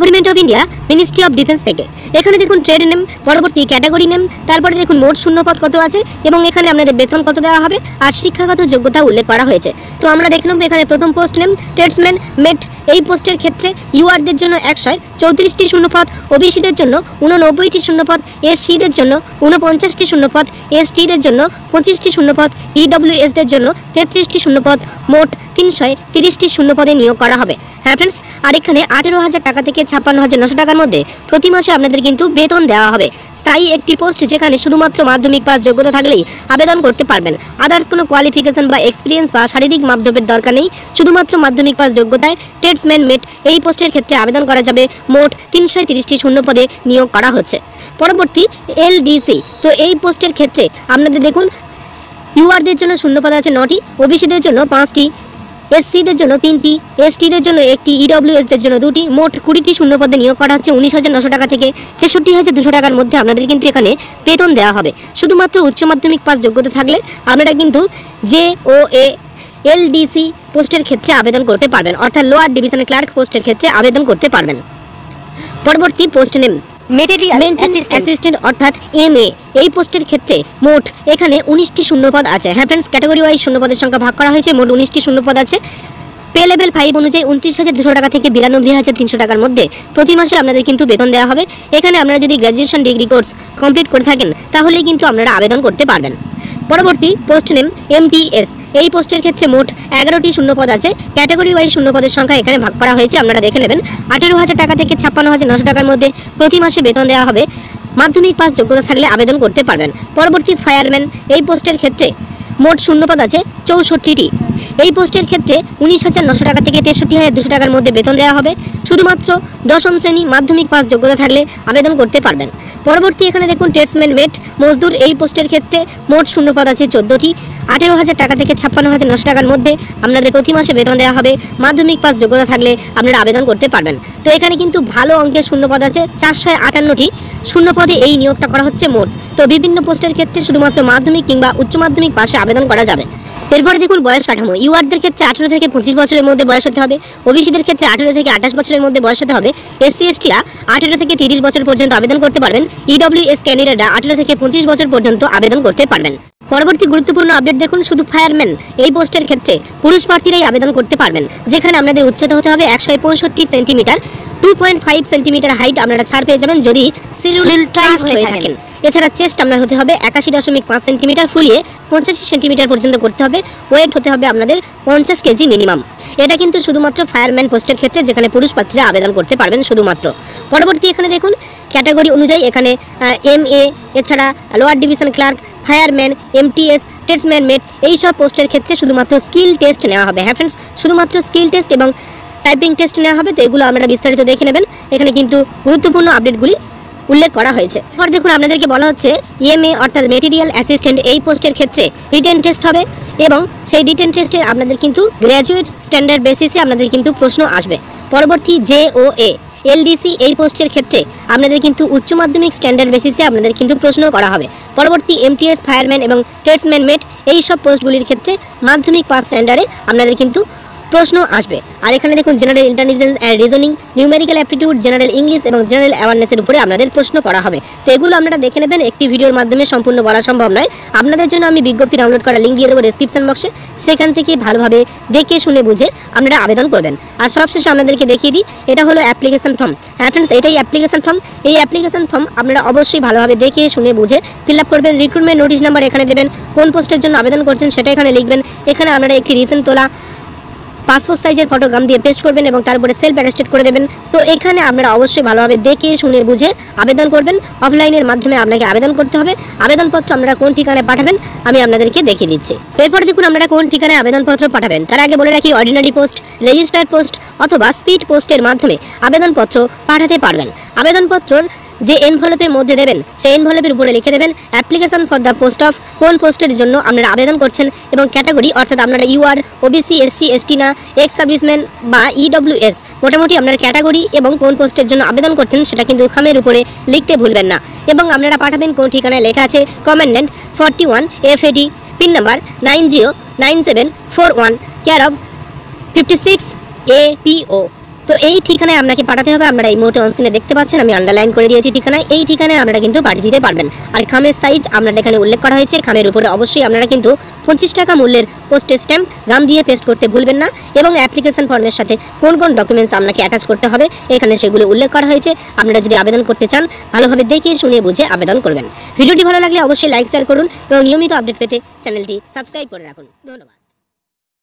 Government of India ministry of defence থেকে। এখানে দেখুন ট্রেড নেম, পরবর্তী ক্যাটাগরি নেম, তারপরে দেখুন মোট শূন্যপদ কত আছে এবং এখানে আপনাদের বেতন কত দেওয়া হবে আর শিক্ষাগত যোগ্যতা উল্লেখ করা হয়েছে। তো আমরা দেখে নেব এখানে প্রথম পোস্ট নেম ট্রেডসম্যান মেট। এই পোস্টের ক্ষেত্রে ইউআরদের জন্য 134টি শূন্যপদ, ওবিসিদের জন্য 89টি শূন্যপদ, এসসিদের জন্য 49টি শূন্যপদ, এসটিদের জন্য 25টি শূন্যপদ, ইডব্লিউএসদের জন্য 33টি শূন্যপদ, মোট 330টি শূন্যপদে নিয়োগ করা হবে। হ্যাঁ ফ্রেন্ডস, আর এখানে 18,000 টাকা থেকে 56,900 টাকার মধ্যে প্রতি মাসে আপনাদের কিন্তু বেতন দেওয়া হবে। স্থায়ী একটি পোস্ট যেখানে শুধুমাত্র মাধ্যমিক পাস যোগ্যতা থাকলেই আবেদন করতে পারবেন। আদার্স কোনো কোয়ালিফিকেশন বা এক্সপিরিয়েন্স বা শারীরিক মাপজোপের দরকার নেই, শুধুমাত্র মাধ্যমিক পাস যোগ্যতায় ট্রেডসম্যান মেট এই পোস্টের ক্ষেত্রে আবেদন করা যাবে। মোট 330টি শূন্যপদে নিয়োগ করা হচ্ছে। পরবর্তী এলডিসি। তো এই পোস্টের ক্ষেত্রে আপনাদের দেখুন ইউআরদের জন্য শূন্যপদ আছে 9টি, ওবিসিদের জন্য 5টি, এসসিদের জন্য 3টি, এসটিদের জন্য 1টি, ইডব্লিউএসদের জন্য 2টি, মোট 20টি শূন্যপদে নিয়োগ করা হচ্ছে। 19,900 টাকা থেকে 63,200 টাকার মধ্যে আপনাদের কিন্তু এখানে বেতন দেওয়া হবে। শুধুমাত্র উচ্চ মাধ্যমিক পাস যোগ্যতা থাকলে আপনারা কিন্তু JOA LDC পোস্টের ক্ষেত্রে আবেদন করতে পারবেন, অর্থাৎ লোয়ার ডিভিশন ক্লার্ক পোস্টের ক্ষেত্রে আবেদন করতে পারবেন। পরবর্তী পোস্ট নেম মেইনটেনেন্স অ্যাসিস্ট্যান্ট অর্থাৎ MA। এই পোস্টের ক্ষেত্রে মোট এখানে 19টি শূন্যপদ আছে। হ্যাঁ ফ্রেন্ডস, ক্যাটাগরি ওয়াইজ শূন্যপদের সংখ্যা ভাগ করা হয়েছে। মোট 19টি শূন্যপদ আছে। পে লেভেল 5 অনুযায়ী 29,200 টাকা থেকে 92,300 টাকার মধ্যে প্রতি মাসে আপনাদের কিন্তু বেতন দেওয়া হবে। এখানে আপনারা যদি গ্র্যাজুয়েশন ডিগ্রি কোর্স কমপ্লিট করে থাকেন তাহলেই কিন্তু আপনারা আবেদন করতে পারবেন। পরবর্তী পোস্ট নেম MTS। এই পোস্টের ক্ষেত্রে মোট 11টি শূন্যপদ আছে। ক্যাটাগরি ওয়াইজ শূন্যপদের সংখ্যা এখানে ভাগ করা হয়েছে, আপনারা দেখে নেবেন। 18,000 টাকা থেকে 56,900 টাকার মধ্যে প্রতি মাসে বেতন দেওয়া হবে। মাধ্যমিক পাস যোগ্যতা থাকলে আবেদন করতে পারবেন। পরবর্তী ফায়ারম্যান। এই পোস্টের ক্ষেত্রে মোট শূন্যপদ আছে 64টি। এই পোস্টের ক্ষেত্রে 19,900 টাকা থেকে 63,200 টাকার মধ্যে বেতন দেওয়া হবে। শুধুমাত্র 10ম শ্রেণী মাধ্যমিক পাস যোগ্যতা থাকলে আবেদন করতে পারবেন। পরবর্তী এখানে দেখুন ট্রেডসম্যান মেট মজদুর। এই পোস্টের ক্ষেত্রে মোট শূন্যপদ আছে 14টি। 18,000 টাকা থেকে 56,900 টাকার মধ্যে আপনাদের প্রতি মাসে বেতন দেওয়া হবে। মাধ্যমিক পাস যোগ্যতা থাকলে আপনারা আবেদন করতে পারবেন। তো এখানে কিন্তু ভালো অঙ্কের শূন্যপদ আছে 458টি শূন্যপদে এই নিয়োগটা করা হচ্ছে মোট। তো বিভিন্ন পোস্টের ক্ষেত্রে শুধুমাত্র মাধ্যমিক কিংবা উচ্চ মাধ্যমিক পাশে আবেদন করা যাবে। এরপরে দেখুন বয়স কাঠামো। ইউআরদের ক্ষেত্রে 18 থেকে 25 বছরের মধ্যে বয়স হতে হবে। ওবিসিদের ক্ষেত্রে 18 থেকে 28 বছরের মধ্যে বয়স হতে হবে। এসসি এসটিরা 18 থেকে 30 বছর পর্যন্ত আবেদন করতে পারবেন। ইডব্লিউএস ক্যান্ডিডেটরা 18 থেকে 25 বছর পর্যন্ত আবেদন করতে পারবেন। পরবর্তী গুরুত্বপূর্ণ আপডেট দেখুন শুধু ফায়ারম্যান এই পোস্টের ক্ষেত্রে পুরুষ প্রার্থীরাই আবেদন করতে পারবেন, যেখানে আপনাদের উচ্চতা হতে হবে 165 সেন্টিমিটার, 2.5 সেন্টিমিটার হাইট আপনারা ছাড় পেয়ে যাবেন যদি শিডিউল ট্রাস্ট হয়ে থাকেন। এছাড়া চেস্ট আপনার হতে হবে 81.5 সেন্টিমিটার, ফুলিয়ে 85 সেন্টিমিটার পর্যন্ত করতে হবে। ওয়েট হতে হবে আপনাদের 50 কেজি মিনিমাম। এটা কিন্তু শুধুমাত্র ফায়ারম্যান পোস্টের ক্ষেত্রে, যেখানে পুরুষ প্রার্থীরা আবেদন করতে পারবেন শুধুমাত্র। পরবর্তী এখানে দেখুন ক্যাটাগরি অনুযায়ী এখানে MA, এছাড়া lower division clerk, fireman, MTS, tradesman mate এই সব পোস্টের ক্ষেত্রে শুধুমাত্র স্কিল টেস্ট নেওয়া হবে। হ্যাঁ ফ্রেন্ডস, শুধুমাত্র স্কিল টেস্ট এবং টাইপিং টেস্ট নেওয়া হবে। তো এগুলো আমরা বিস্তারিত দেখে নেবেন, এখানে কিন্তু গুরুত্বপূর্ণ আপডেটগুলি উল্লেখ করা হয়েছে। এরপর দেখুন আপনাদেরকে বলা হচ্ছে MA অর্থাৎ মেটেরিয়াল অ্যাসিস্ট্যান্ট এই পোস্টের ক্ষেত্রে রিটেন টেস্ট হবে এবং সেই রিটেন টেস্টে আপনাদের কিন্তু গ্র্যাজুয়েট স্ট্যান্ডার্ড বেসিসে আপনাদের কিন্তু প্রশ্ন আসবে। পরবর্তী JOA LDC এই পোস্টের ক্ষেত্রে আপনাদের কিন্তু উচ্চ মাধ্যমিক স্ট্যান্ডার্ড বেসিসে আপনাদের কিন্তু প্রশ্ন করা হবে। পরবর্তী MTS, ফায়ারম্যান এবং ট্রেডসম্যান মেট এই সব পোস্টগুলির ক্ষেত্রে মাধ্যমিক পাস স্ট্যান্ডার্ডে আপনাদের কিন্তু প্রশ্ন আসবে। আর এখানে দেখুন general intelligence and reasoning, numerical aptitude, general English এবং জেনারেল অ্যাওয়ারনেসের উপরে আপনাদের প্রশ্ন করা হবে। তো এগুলো আপনারা দেখে নেবেন, একটি ভিডিওর মাধ্যমে সম্পূর্ণ বলা সম্ভব নয়। আপনাদের জন্য আমি বিজ্ঞপ্তি ডাউনলোড করা লিঙ্ক দিয়ে দেবো ডেসক্রিপশন বক্সে, সেখান থেকে ভালোভাবে দেখে শুনে বুঝে আপনারা আবেদন করবেন। আর সবশেষে আপনাদেরকে দেখিয়ে দিই, এটা হলো অ্যাপ্লিকেশন ফর্ম। হ্যাঁ ফ্রেন্ডস, এটাই অ্যাপ্লিকেশন ফর্ম। এই অ্যাপ্লিকেশন ফর্ম আপনারা অবশ্যই ভালোভাবে দেখে শুনে বুঝে ফিল আপ করবেন। রিক্রুটমেন্ট নোটিশ নাম্বার এখানে দেবেন, কোন পোস্টের জন্য আবেদন করছেন সেটা এখানে লিখবেন। এখানে আপনারা একটি রিসেন্ট তোলা পাসপোর্ট সাইজের ফটোগ্রাম দিয়ে পেস্ট করবেন এবং তারপরে সেলফ অ্যাটেস্টেড করে দেবেন। তো এখানে আপনারা অবশ্যই ভালোভাবে দেখে শুনে বুঝে আবেদন করবেন। অফলাইনের মাধ্যমে আপনাকে আবেদন করতে হবে। আবেদনপত্র আপনারা কোন ঠিকানায় পাঠাবেন আমি আপনাদেরকে দেখিয়ে দিচ্ছি। এরপর দেখুন আপনারা কোন ঠিকানায় আবেদনপত্র পাঠাবেন। তার আগে বলে রাখি, অর্ডিনারি পোস্ট, রেজিস্টার্ড পোস্ট অথবা স্পিড পোস্টের মাধ্যমে আবেদনপত্র পাঠাতে পারবেন। আবেদনপত্রর যে এনভেলপের মধ্যে দেবেন সেই এনভেলপের উপরে লিখে দেবেন application for the post of, কোন পোস্টের জন্য আপনারা আবেদন করছেন এবং ক্যাটাগরি অর্থাৎ আপনারা UR, OBC, SC, ST না এক্স সার্ভিসম্যান বা EWS, মোটামুটি আপনার ক্যাটাগরি এবং কোন পোস্টের জন্য আবেদন করছেন সেটা কিন্তু খামের উপরে লিখতে ভুলবেন না। এবং আপনারা পাঠাবেন কোন ঠিকানায় লেখা আছে commandant 41 FAD, pin number 909741, care of 56 APO। তো এই ঠিকানায় আপনাকে পাঠাতে হবে। আপনারা এই মুহূর্তে অন স্ক্রিনে দেখতে পাচ্ছেন, আমি আন্ডারলাইন করে দিয়েছি ঠিকানায়। এই ঠিকানায় আপনারা কিন্তু পাঠিয়ে দিতে পারবেন। আর খামের সাইজ আপনারা এখানে উল্লেখ করা হয়েছে। খামের উপরে অবশ্যই আপনারা কিন্তু 25 টাকা মূল্যের পোস্টেজ স্ট্যাম্প গাম দিয়ে পেস্ট করতে ভুলবেন না। এবং অ্যাপ্লিকেশন ফর্মের সাথে কোন কোন ডকুমেন্টস আপনাকে অ্যাটাচ করতে হবে এখানে সেগুলো উল্লেখ করা হয়েছে। আপনারা যদি আবেদন করতে চান ভালোভাবে দেখে শুনে বুঝে আবেদন করবেন। ভিডিওটি ভালো লাগলে অবশ্যই লাইক শেয়ার করুন এবং নিয়মিত আপডেট পেতে চ্যানেলটি সাবস্ক্রাইব করে রাখুন। ধন্যবাদ।